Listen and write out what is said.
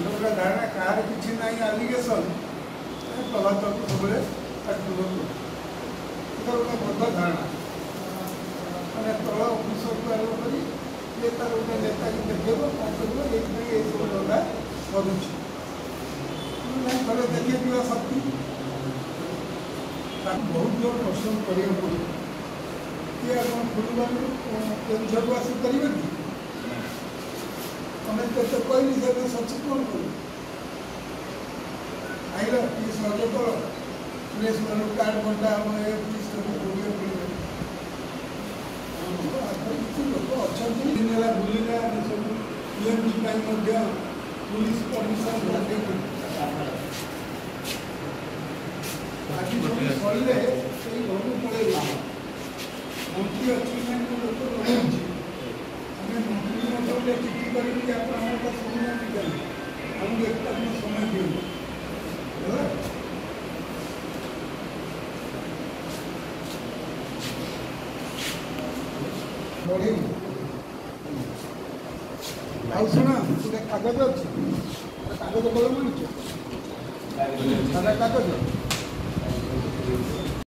गोटे धारणा कहार किसी ना आलिगेसन प्रभात को सब गोटे बद्ध धारणा मैंने तल अफिसर को आरम्भ कर तार गोटे नेता की देखेब कौन कर ये सब धंदा करुच्छे थोड़े देखे दिवा शक्ति बहुत जोर परिश्रम करा पड़े किए आप फुलबार केन्दू आसिक करेंगे हमें तो कहली से सचेतन कर आइल ये सहयोग कर प्रेस मान कार्ड बंटा हम ये पुलिस को बोलिए लोक अच्छा दिन है बुलिका सब पीएमजी पुलिस परमिशन आज सब सर घर पड़े मंत्री अच्छी लोक रही आम मंत्री मतलब चिठी करें आप समय आमको एक समय दिए बढ़े आई शुण गोटे कागज अच्छे कागज कलम मिलूँ सारा कागज